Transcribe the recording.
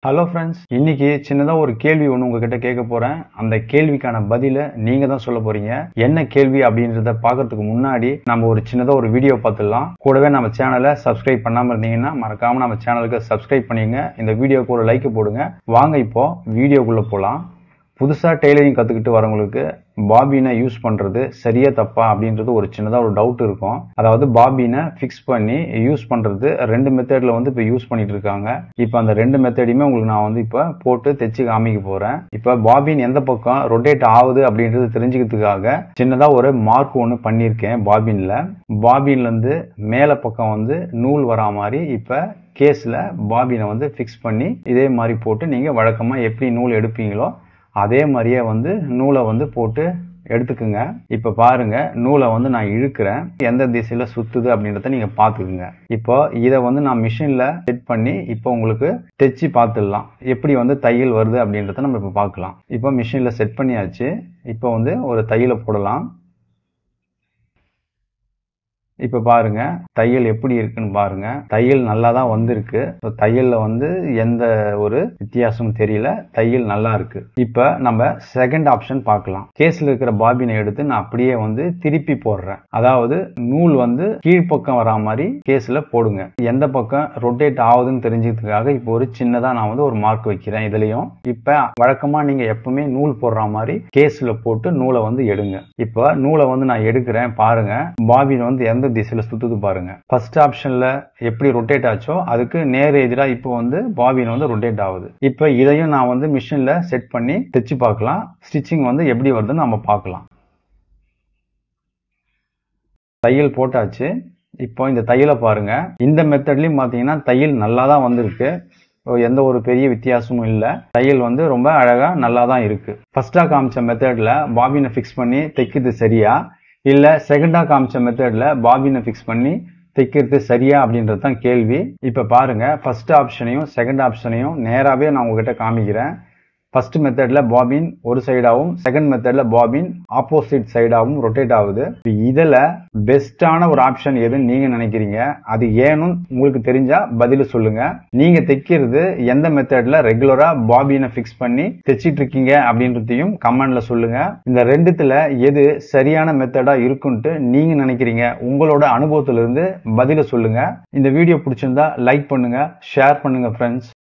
Hello friends, இன்னைக்கு சின்னதா ஒரு கேள்வி ஒன்று உங்ககிட்ட கேட்க போறேன். அந்த கேள்விக்கான பதில நீங்க தான் சொல்ல போறீங்க. என்ன கேள்வி அப்படின்றத பார்க்கறதுக்கு முன்னாடி நம்ம ஒரு சின்னதா ஒரு வீடியோ பார்த்துடலாம். கூடவே நம்ம சேனலை சப்ஸ்கிரைப் பண்ணாம இருந்தீங்கன்னா மறக்காம நம்ம சேனலுக்கு சப்ஸ்கிரைப் பண்ணிங்க. இந்த வீடியோக்கு ஒரு லைக் போடுங்க. வாங்க இப்போ வீடியோக்குள்ள போலாம். புதுசா டெய்லரிங் கத்துக்கிட்டு வரவங்களுக்கு பாபினை யூஸ் பண்றது சரியா தப்பா அப்படின்றது ஒரு சின்னதா ஒரு டவுட் இருக்கும். அதாவது பாபினை ஃபிக்ஸ் பண்ணி யூஸ் பண்றது ரெண்டு மெத்தட்ல இப்ப யூஸ் பண்ணிட்டு இருக்காங்க. இப்ப அந்த ரெண்டு மெத்தடையுமே உங்களுக்கு நான் இப்ப போட்டு தைச்சு காமிக்க போறேன். இப்ப பாபின் எந்த பக்கம் ரொட்டேட் ஆகுது அப்படின்றது தெரிஞ்சுக்கிறதுக்காக சின்னதா ஒரு மார்க் ஒன்று பண்ணியிருக்கேன். பாபின்ல இருந்து மேல பக்கம் நூல் வரா மாதிரி இப்ப கேஸ்ல பாபினை ஃபிக்ஸ் பண்ணி இதே மாதிரி போட்டு நீங்க வழக்கமா எப்படி நூல் எடுப்பீங்களோ அதே மாதிரியே நூலை போட்டு எடுத்துக்குங்க. இப்ப பாருங்க, நூலை நான் இழுக்கிறேன். எந்த திசையில சுத்துது அப்படின்றத நீங்க பாத்துக்குங்க. இப்போ இதை நான் மிஷின்ல செட் பண்ணி இப்போ உங்களுக்கு தைச்சு பார்த்துடலாம். எப்படி தையல் வருது அப்படின்றத நம்ம இப்ப பார்க்கலாம். இப்போ மிஷின்ல செட் பண்ணியாச்சு. இப்போ ஒரு தையலை போடலாம். இப்ப பாருங்க தையல் எப்படி இருக்குன்னு பாருங்க. தையல் நல்லா தான் வந்திருக்கு. தையல்ல எந்த ஒரு வித்தியாசமும் தெரியல. தையல் நல்லா இருக்கு. இப்ப நம்ம செகண்ட் ஆப்ஷன் பார்க்கலாம். கேஸ்ல இருக்கிற பாபினை எடுத்து நான் அப்படியே திருப்பி போடுறேன். அதாவது நூல் கீழ்ப்பக்கம் வரா மாதிரி கேஸ்ல போடுங்க. எந்த பக்கம் ரொட்டேட் ஆகுதுன்னு தெரிஞ்சதுக்காக இப்போ ஒரு சின்னதா நான் ஒரு மார்க் வைக்கிறேன். இதுலயும் இப்ப வழக்கமா நீங்க எப்பவுமே நூல் போடுற மாதிரி கேஸ்ல போட்டு நூலை எடுங்க. இப்ப நூலை நான் எடுக்கிறேன். பாருங்க பாபின் எந்த திசையில சுத்துது பாருங்க. ஃபர்ஸ்ட் ஆப்ஷன்ல எப்படி ரொட்டேட் ஆச்சோ அதுக்கு நேர் எதிரா இப்போ பாபின் ரொட்டேட் ஆகுது. இப்ப இதையும் நான் மிஷின்ல செட் பண்ணி தைச்சு பார்க்கலாம். ஸ்டிச்சிங் எப்படி வருதுன்னு நம்ம பார்க்கலாம். தையல் போட்டாச்சு. இப்போ இந்த தையலை பாருங்க. இந்த மெத்தட்லயும் பாத்தீங்கன்னா தையல் நல்லா தான் வந்திருக்கு. எந்த ஒரு பெரிய வித்தியாசமும் இல்ல. தையல் ரொம்ப அழகா நல்லா தான் இருக்கு. ஃபர்ஸ்டா காமிச்ச மெத்தட்ல பாபினை ஃபிக்ஸ் பண்ணி தைக்கிறது சரியா இல்ல செகண்டா காமிச்ச மெத்தட்ல பாபினை ஃபிக்ஸ் பண்ணி தைக்கிறது சரியா அப்படின்றது தான் கேள்வி. இப்ப பாருங்க, ஃபர்ஸ்ட் ஆப்ஷனையும் செகண்ட் ஆப்ஷனையும் நேராவே நான் உங்ககிட்ட காமிக்கிறேன். ஃபர்ஸ்ட் மெத்தட்ல பாபின் ஒரு சைடாவும் செகண்ட் மெத்தட்ல பாபின் ஆப்போசிட் சைடாவும் ரொட்டேட் ஆகுது. இதுல பெஸ்டான ஒரு ஆப்ஷன் எதுன்னு நீங்க நினைக்கிறீங்க? அது ஏனும் உங்களுக்கு தெரிஞ்சா பதில சொல்லுங்க. நீங்க தைக்கிறது எந்த மெத்தட்ல ரெகுலரா பாபினை ஃபிக்ஸ் பண்ணி தைச்சிட்டு இருக்கீங்க அப்படின்றதையும் கமெண்ட்ல சொல்லுங்க. இந்த ரெண்டுத்துல எது சரியான மெத்தடா இருக்குன்ட்டு நீங்க நினைக்கிறீங்க? உங்களோட அனுபவத்திலிருந்து பதில சொல்லுங்க. இந்த வீடியோ பிடிச்சிருந்தா லைக் பண்ணுங்க, ஷேர் பண்ணுங்க ஃப்ரெண்ட்ஸ்.